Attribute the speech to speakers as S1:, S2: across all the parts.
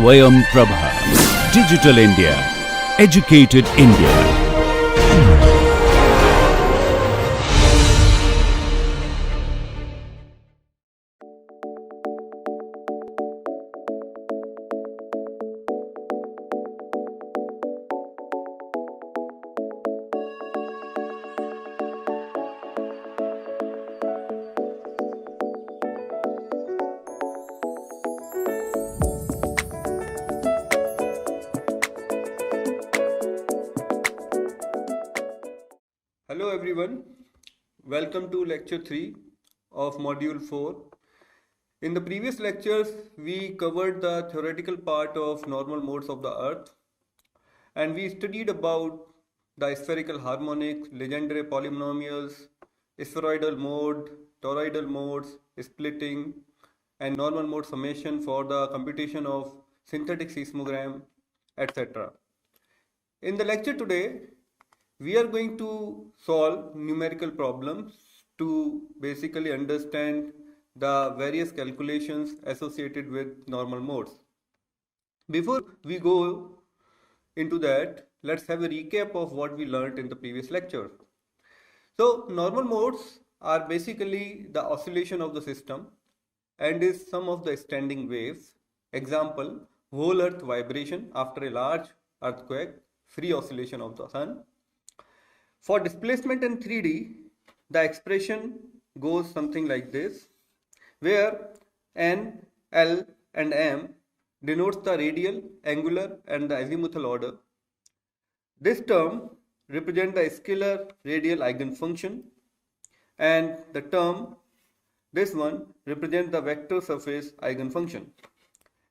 S1: Swayam Prabha. Digital India. Educated India.
S2: Hello everyone, welcome to lecture 3 of module 4. In the previous lectures, we covered the theoretical part of normal modes of the earth and we studied about the spherical harmonics, legendary polynomials, spheroidal mode, toroidal modes, splitting and normal mode summation for the computation of synthetic seismogram, etc. In the lecture today, we are going to solve numerical problems to basically understand the various calculations associated with normal modes. Before we go into that, let's have a recap of what we learned in the previous lecture. So, normal modes are basically the oscillation of the system and is some of the standing waves. Example, whole earth vibration after a large earthquake, free oscillation of the sun. For displacement in 3D, the expression goes something like this, where N, L and M denotes the radial, angular and the azimuthal order. This term represents the scalar radial eigenfunction and the term, this one, represents the vector surface eigenfunction.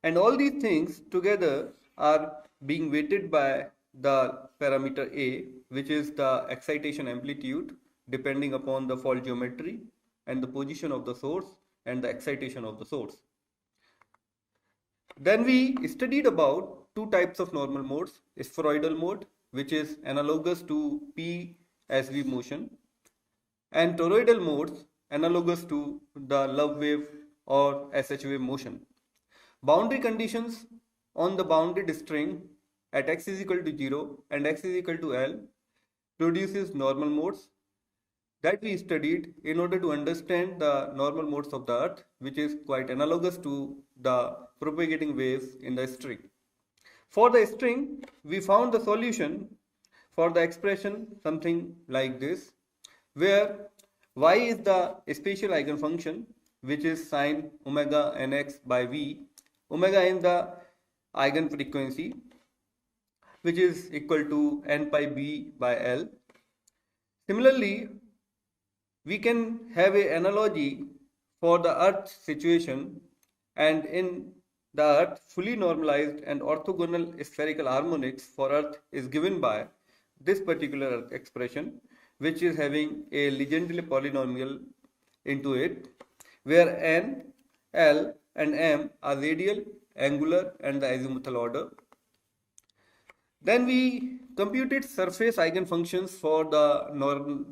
S2: And all these things together are being weighted by the parameter A, which is the excitation amplitude depending upon the fault geometry and the position of the source and the excitation of the source. Then we studied about two types of normal modes, spheroidal mode, which is analogous to PSV motion, and toroidal modes analogous to the love wave or SH wave motion. Boundary conditions on the bounded string at x is equal to 0 and x is equal to L produces normal modes that we studied in order to understand the normal modes of the earth, which is quite analogous to the propagating waves in the string. For the string, we found the solution for the expression something like this, where y is the spatial eigenfunction, which is sine omega nx by v. Omega is the eigenfrequency, which is equal to n pi b by L. Similarly, we can have an analogy for the earth situation, and in the earth, fully normalized and orthogonal spherical harmonics for earth is given by this particular expression, which is having a legendary polynomial into it, where n, L and M are radial, angular and the azimuthal order. Then we computed surface eigenfunctions for the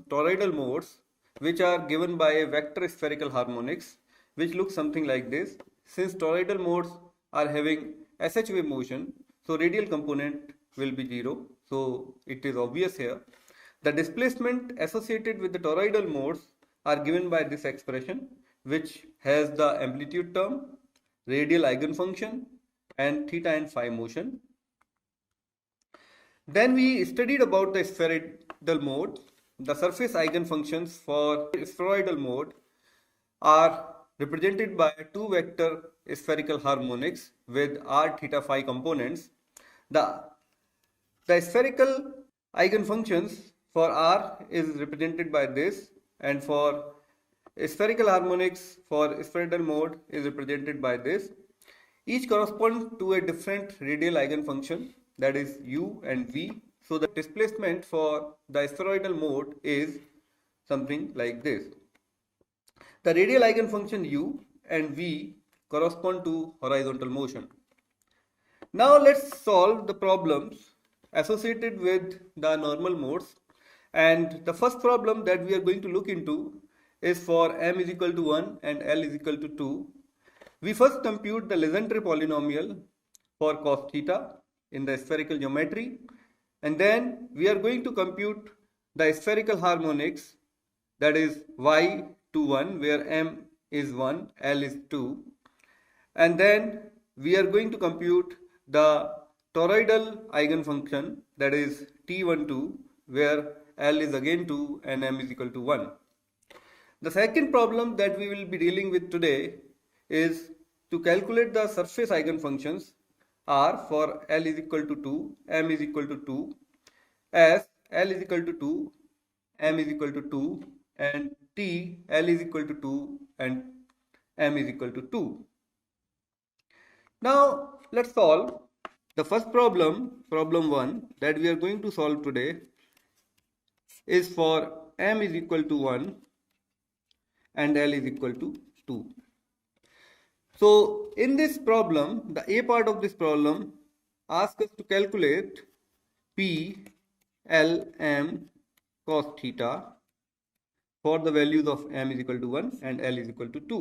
S2: toroidal modes, which are given by a vector spherical harmonics, which looks something like this. Since toroidal modes are having SH wave motion, so radial component will be 0. So it is obvious here. The displacement associated with the toroidal modes are given by this expression, which has the amplitude term, radial eigenfunction and theta and phi motion. Then we studied about the spheroidal mode. The surface eigenfunctions for spheroidal mode are represented by two vector spherical harmonics with r theta phi components. The spherical eigenfunctions for r is represented by this, and for spherical harmonics for spheroidal mode is represented by this. Each corresponds to a different radial eigenfunction, that is u and v. So the displacement for the spheroidal mode is something like this. The radial eigenfunction u and v correspond to horizontal motion. Now let's solve the problems associated with the normal modes, and the first problem that we are going to look into is for m is equal to 1 and L is equal to 2. We first compute the legendary polynomial for cos theta in the spherical geometry, and then we are going to compute the spherical harmonics, that is y to 1 where m is 1, l is 2, and then we are going to compute the toroidal eigenfunction, that is t12 where l is again 2 and m is equal to 1. The second problem that we will be dealing with today is to calculate the surface eigenfunctions r for l is equal to 2, m is equal to 2, as l is equal to 2, m is equal to 2, and t l is equal to 2 and m is equal to 2. Now let's solve the first problem, problem 1, that we are going to solve today is for m is equal to 1 and l is equal to 2. So in this problem, the a part of this problem asks us to calculate p, l, m cos theta for the values of m is equal to 1 and l is equal to 2.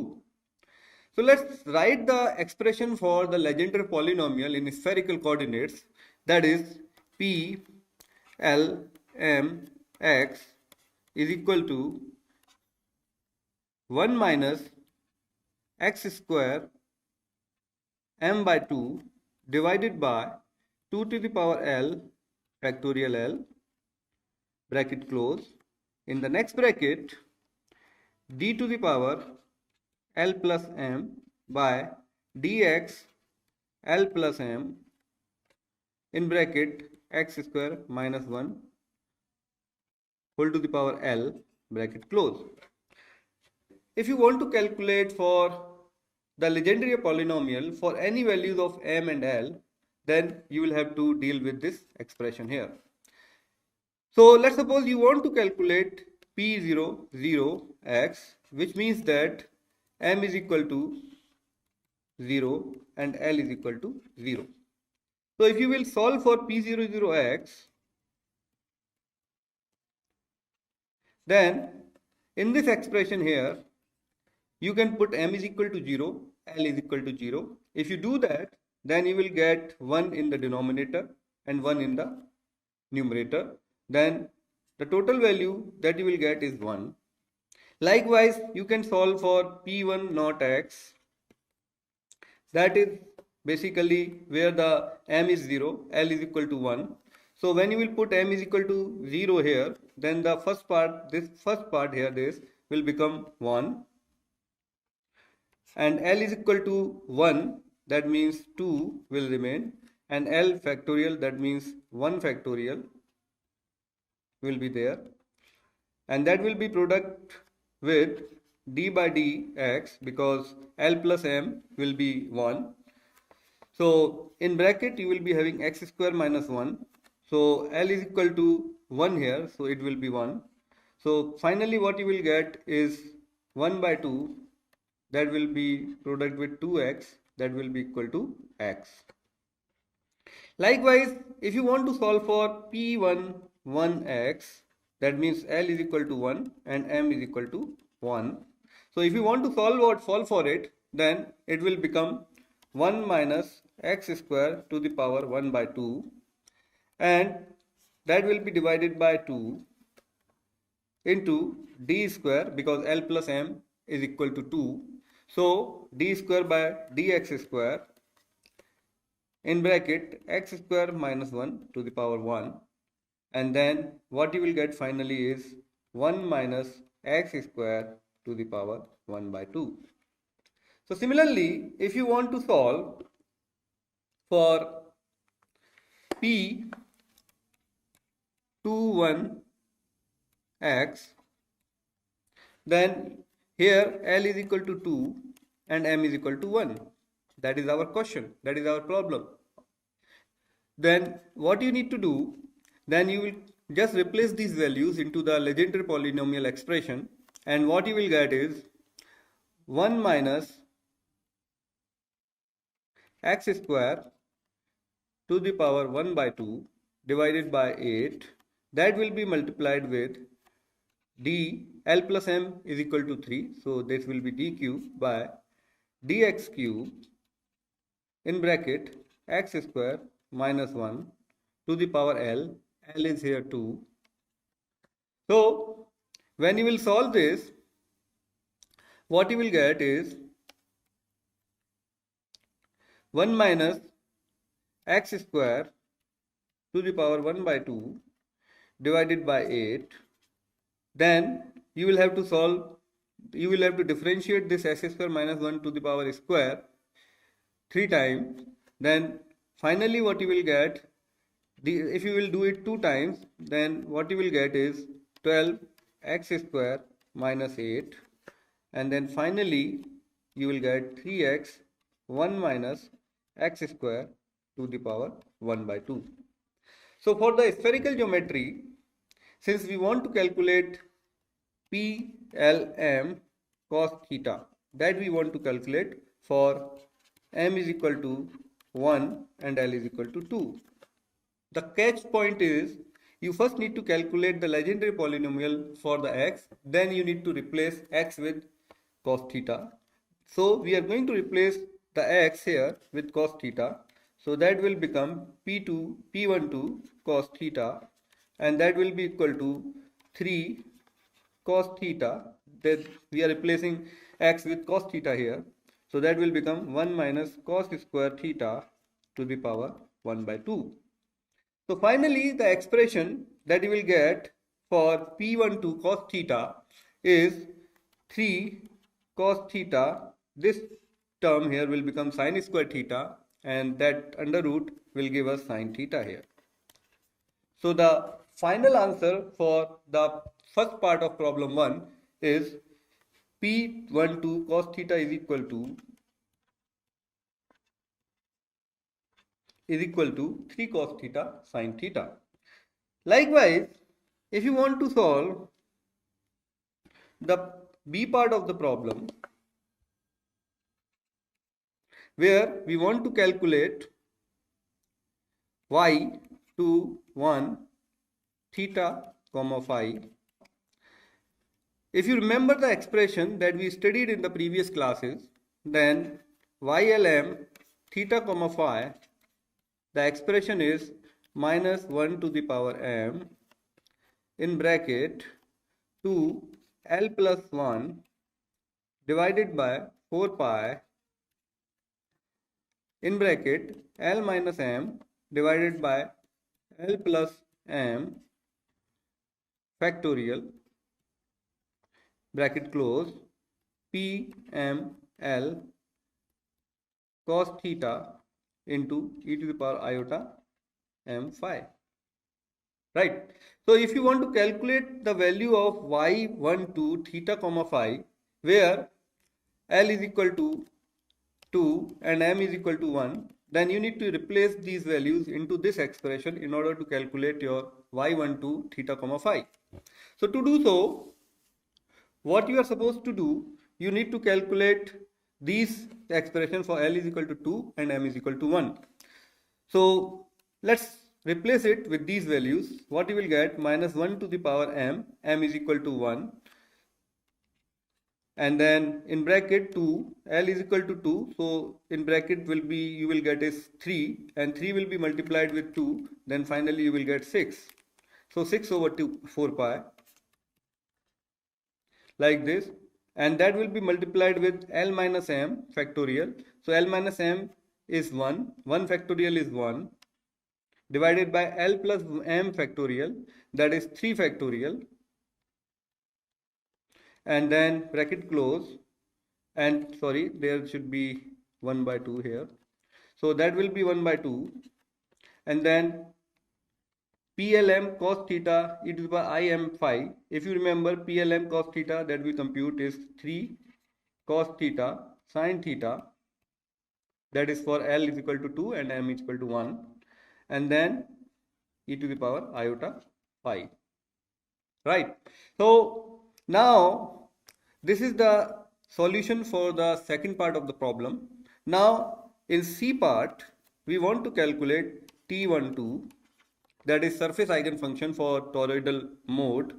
S2: So let's write the expression for the Legendre polynomial in spherical coordinates, that is p, l, m, x is equal to 1 minus x square m by 2 divided by 2 to the power l factorial l bracket close, in the next bracket d to the power l plus m by dx l plus m in bracket x square minus 1 whole to the power l bracket close. If you want to calculate for the Legendre polynomial for any values of m and l, then you will have to deal with this expression here. So let's suppose you want to calculate p0, 0, x, which means that m is equal to 0 and l is equal to 0. So if you will solve for p0, 0, x, then in this expression here, you can put m is equal to 0, l is equal to 0. If you do that, then you will get 1 in the denominator and 1 in the numerator. Then the total value that you will get is 1. Likewise, you can solve for p1 not x. That is basically where the m is 0, l is equal to 1. So when you will put m is equal to 0 here, then the first part, this first part here, this will become 1. And l is equal to 1, that means 2 will remain, and l factorial, that means 1 factorial will be there, and that will be product with d by dx, because l plus m will be 1. So in bracket you will be having x square minus 1, so l is equal to 1 here, so it will be 1. So finally what you will get is 1 by 2, that will be product with 2x, that will be equal to x. Likewise, if you want to solve for p1 1x, that means l is equal to 1 and m is equal to 1. So if you want to solve for it, then it will become 1 minus x square to the power 1 by 2, and that will be divided by 2 into d square, because l plus m is equal to 2. So d square by dx square in bracket x square minus 1 to the power 1, and then what you will get finally is 1 minus x square to the power 1 by 2. So similarly, if you want to solve for p 21 x, then here l is equal to 2 and m is equal to 1. That is our question, that is our problem. Then what you need to do, then you will just replace these values into the Legendre polynomial expression, and what you will get is 1 minus x square to the power 1 by 2 divided by 8, that will be multiplied with d, l plus m is equal to 3, so this will be d cube by dx cube in bracket x square minus 1 to the power L. L is here 2. So when you will solve this, what you will get is 1 minus x square to the power 1 by 2 divided by 8. Then you will have to differentiate this x square minus 1 to the power square 3 times. Then finally what you will get, if you will do it 2 times, then what you will get is 12 x square minus 8, and then finally you will get 3x 1 minus x square to the power 1 by 2. So for the spherical geometry, since we want to calculate PLM cos theta, that we want to calculate for m is equal to 1 and L is equal to 2. The catch point is you first need to calculate the legendary polynomial for the x, then you need to replace x with cos theta. So we are going to replace the x here with cos theta. So that will become P12 cos theta, and that will be equal to 3 cos theta. That we are replacing x with cos theta here. So that will become 1 minus cos square theta to the power 1 by 2. So finally the expression that you will get for P12 cos theta is 3 cos theta. This term here will become sin square theta, and that under root will give us sin theta here. So the final answer for the first part of problem 1 is P12 cos theta is equal to 3 cos theta sin theta. Likewise, if you want to solve the B part of the problem, where we want to calculate y to 1 theta comma phi. If you remember the expression that we studied in the previous classes, then YLM theta comma phi, the expression is minus 1 to the power m in bracket 2 L plus 1 divided by 4 pi in bracket L minus m divided by L plus m factorial bracket close P m L cos theta into e to the power iota m phi. Right. So if you want to calculate the value of y12 theta comma phi, where L is equal to 2 and m is equal to 1, then you need to replace these values into this expression in order to calculate your y12 theta comma phi. So to do so, what you are supposed to do, you need to calculate these expressions for L is equal to 2 and m is equal to 1. So let's replace it with these values. What you will get, minus 1 to the power m is equal to 1, and then in bracket 2, L is equal to 2, so in bracket will be, you will get is 3, and 3 will be multiplied with 2, then finally you will get 6. So 6 over 2, 4 pi, like this, and that will be multiplied with L minus m factorial. So L minus m is 1, 1 factorial is 1, divided by L plus m factorial, that is 3 factorial, and then bracket close, and sorry, there should be 1 by 2 here, so that will be 1 by 2, and then PLM cos theta e to the power I m phi. If you remember, PLM cos theta that we compute is 3 cos theta sin theta, that is for L is equal to 2 and m is equal to 1, and then e to the power iota phi. Right. So now this is the solution for the second part of the problem. Now in C part, we want to calculate T12, that is surface eigenfunction for toroidal mode.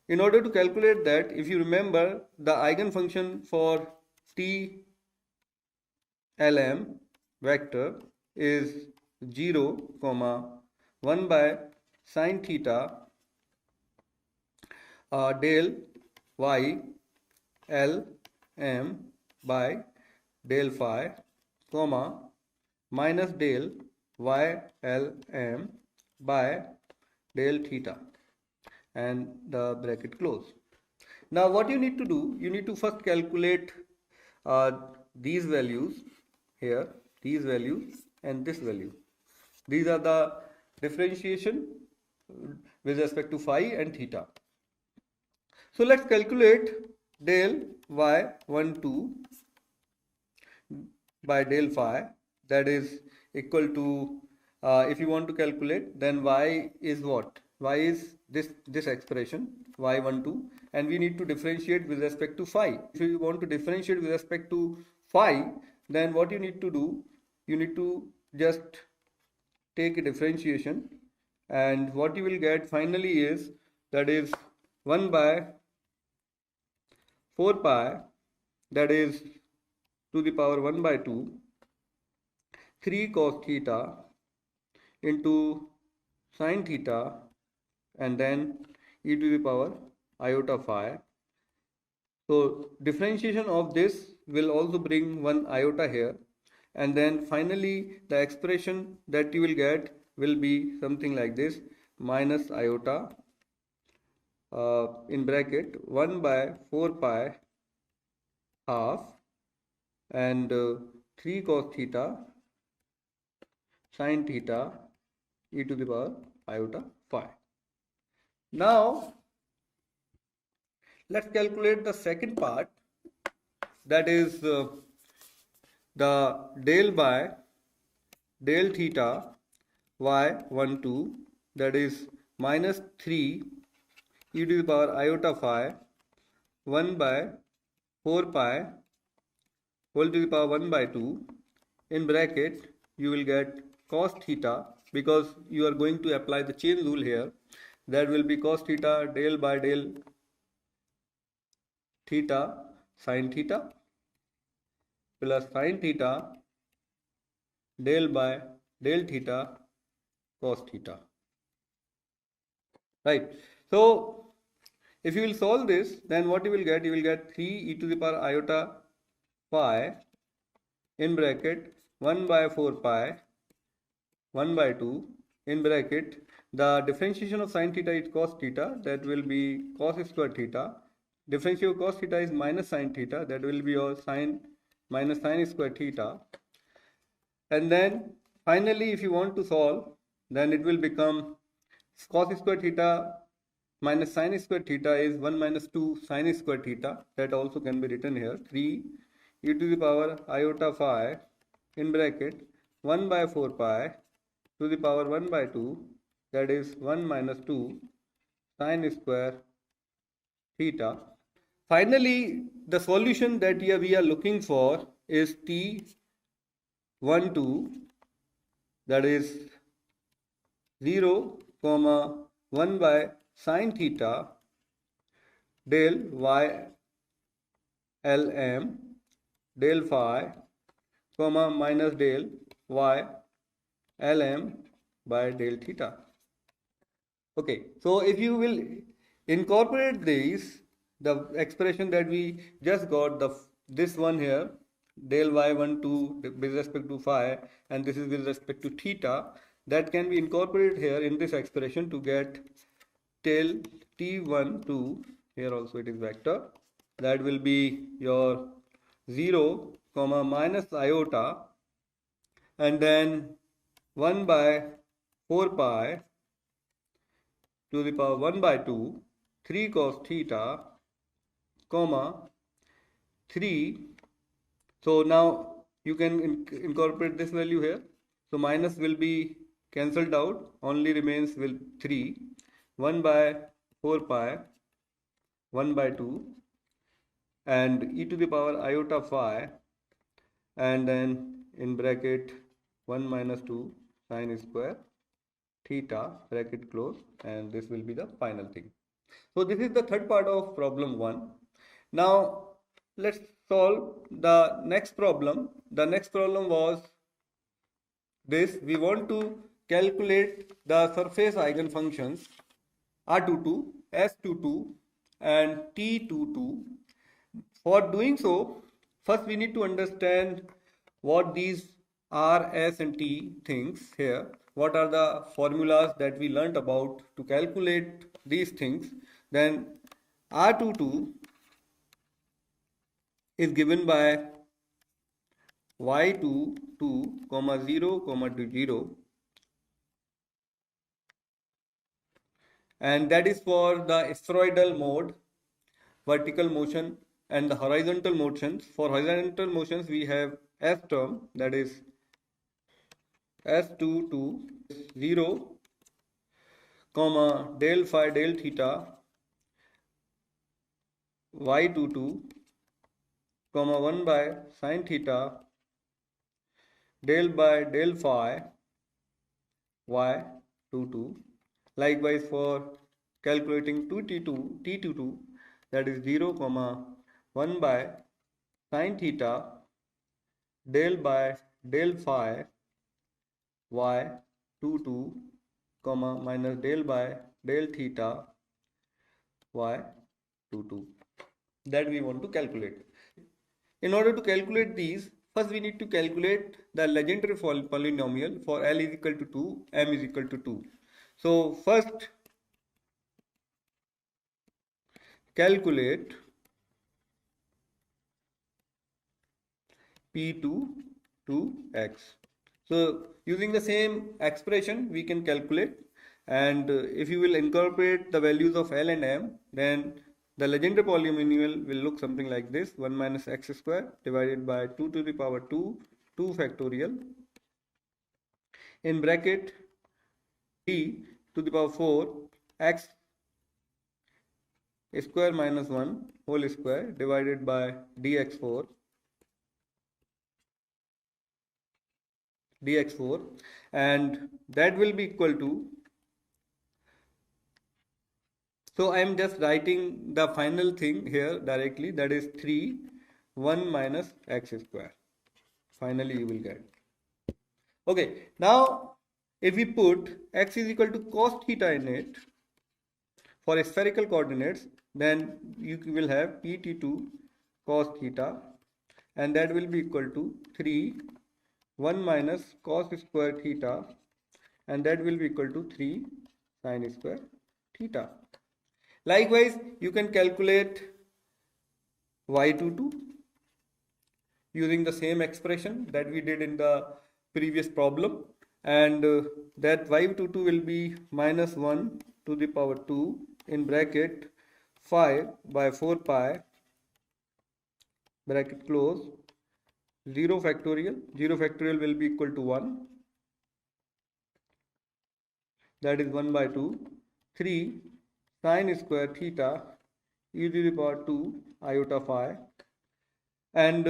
S2: In order to calculate that, if you remember, the eigenfunction for TLM vector is 0 comma 1 by sine theta del y L m by del phi comma minus del y L m by del theta, and the bracket close. Now what you need to do, you need to first calculate these values here, these values and this value. These are the differentiation with respect to phi and theta. So let's calculate del y12 by del phi, that is equal to, if you want to calculate, then y is what? Y is this expression y12, and we need to differentiate with respect to phi. If you want to differentiate with respect to phi, then what you need to do, you need to just take a differentiation, and what you will get finally is, that is 1 by 4 pi, that is to the power 1 by 2, 3 cos theta into sin theta, and then e to the power iota phi. So differentiation of this will also bring one iota here, and then finally the expression that you will get will be something like this: minus iota in bracket 1 by 4 pi half and 3 cos theta sin theta e to the power iota phi. Now let's calculate the second part, that is the del by del theta y12, that is minus 3 e to the power iota phi 1 by 4 pi whole to the power 1 by 2, in bracket you will get cos theta, because you are going to apply the chain rule here, that will be cos theta del by del theta sin theta plus sin theta del by del theta cos theta. Right. So if you will solve this, then what you will get? You will get 3 e to the power iota phi in bracket 1 by 4 pi 1 by 2, in bracket the differentiation of sin theta is cos theta, that will be cos square theta. Differentiation of cos theta is minus sin theta, that will be your sin minus sin square theta. And then finally if you want to solve, then it will become cos square theta minus sin square theta is 1 minus 2 sin square theta, that also can be written here, 3 e to the power iota phi in bracket 1 by 4 pi to the power 1 by 2, that is 1 minus 2 sin square theta. Finally the solution that we are looking for is T12, that is 0 comma 1 by sin theta del y Lm del phi comma minus del y Lm by del theta. Okay, so if you will incorporate these, the expression that we just got, this one here del y12 with respect to phi, and this is with respect to theta, that can be incorporated here in this expression to get del T12, here also it is vector, that will be your 0 comma minus iota and then 1 by 4 pi to the power 1 by 2, 3 cos theta, comma 3. So now you can incorporate this value here. So minus will be cancelled out, only remains will 3, 1 by 4 pi, 1 by 2, and e to the power iota phi, and then in bracket 1 minus 2 sin square theta, bracket close, and this will be the final thing. So this is the third part of problem 1. Now let's solve the next problem. The next problem was this, we want to calculate the surface eigenfunctions R22, S22 and T22. For doing so, first we need to understand what these R, S and T things here. What are the formulas that we learnt about to calculate these things. Then R22 is given by y22, 0, to 0, and that is for the spheroidal mode, vertical motion and the horizontal motions. For horizontal motions we have S term, that is S22 0, del phi del theta y22, 1 by sin theta del by del phi y22. Likewise for calculating T22, that is 0, 1 by sin theta del by del phi y22, minus del by del theta y22, that we want to calculate. In order to calculate these, first we need to calculate the legendary polynomial for L is equal to 2, M is equal to 2. So first calculate P2 to X. So using the same expression we can calculate, and if you will incorporate the values of L and M, then the legendary polynomial will look something like this: 1 minus x square divided by 2 to the power 2, 2 factorial, in bracket d to the power 4 x square minus 1 whole square divided by dx4 and that will be equal to, so I am just writing the final thing here directly, that is 3 1 minus x square. Finally you will get. Okay, now if we put x is equal to cos theta in it for spherical coordinates, then you will have pt2 cos theta, and that will be equal to 3 1 minus cos square theta, and that will be equal to 3 sin square theta. Likewise, you can calculate y22 using the same expression that we did in the previous problem, and that y22 will be minus 1 to the power 2 in bracket 5 by 4 pi bracket close 0 factorial will be equal to 1, that is 1 by 2, 3 sin square theta e to the power 2 iota phi. And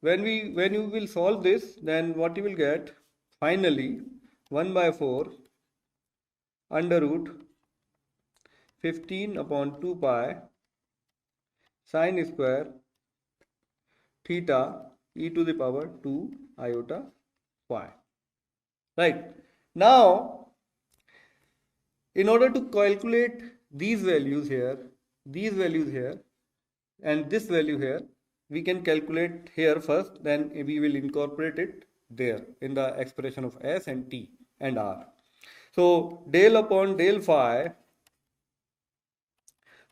S2: when you will solve this, then what you will get finally 1 by 4 under root 15 upon 2 pi sin square theta e to the power 2 iota phi. Right, now in order to calculate these values here and this value here, we can calculate here first, then we will incorporate it there in the expression of S and T and R. So del upon del phi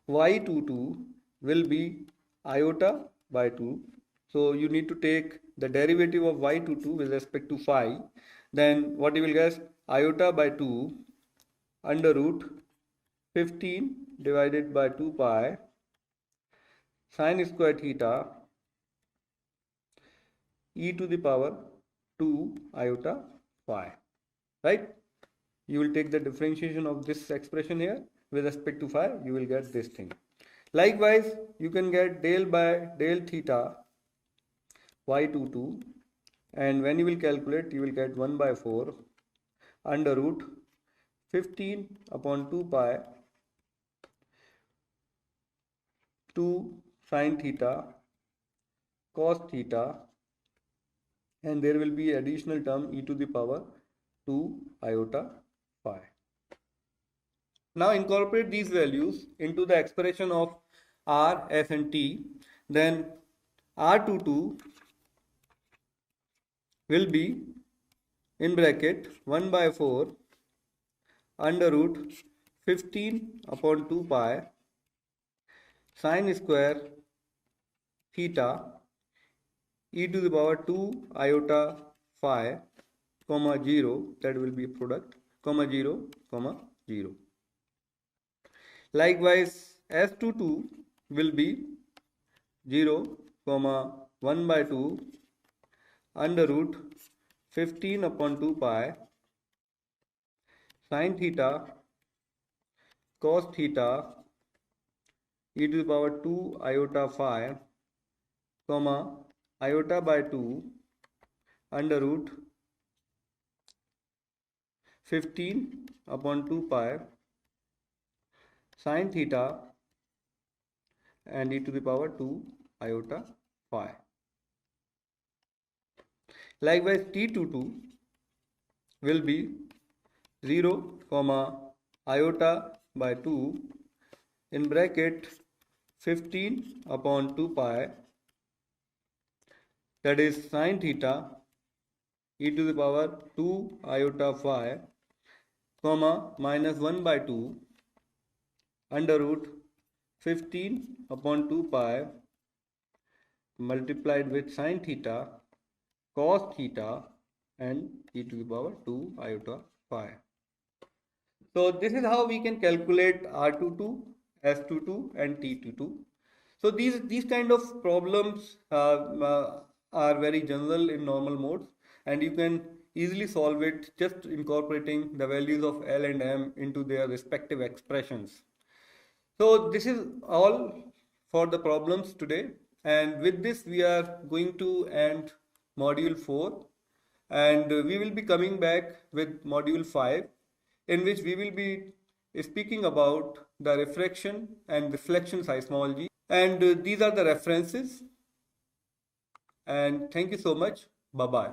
S2: y22 will be iota by 2. So you need to take the derivative of y22 with respect to phi. Then what you will get, iota by 2 under root 15 divided by 2 pi sin square theta e to the power 2 iota phi. Right? You will take the differentiation of this expression here with respect to phi, you will get this thing. Likewise, you can get del by del theta y22, and when you will calculate, you will get 1 by 4 under root 15 upon 2 pi 2 sin theta cos theta, and there will be additional term e to the power 2 iota phi. Now incorporate these values into the expression of R, S and T. Then R22 will be in bracket 1 by 4 under root 15 upon 2 pi sine square theta e to the power 2 iota phi comma 0, that will be product, comma 0 comma 0. Likewise S22 will be 0 comma 1 by 2 under root 15 upon 2 pi sine theta cos theta e to the power 2 iota phi comma iota by 2 under root 15 upon 2 pi sine theta and e to the power 2 iota phi. Likewise T22 will be 0 comma iota by 2 in bracket 15 upon 2 pi, that is sine theta e to the power 2 iota phi comma minus 1 by 2 under root 15 upon 2 pi multiplied with sine theta cos theta and e to the power 2 iota phi. So this is how we can calculate R22, S22 and T22. So these kind of problems are very general in normal modes, and you can easily solve it just incorporating the values of L and M into their respective expressions. So this is all for the problems today, and with this we are going to end module 4, and we will be coming back with module 5, in which we will be speaking about the refraction and reflection seismology, and these are the references, and thank you so much. Bye bye.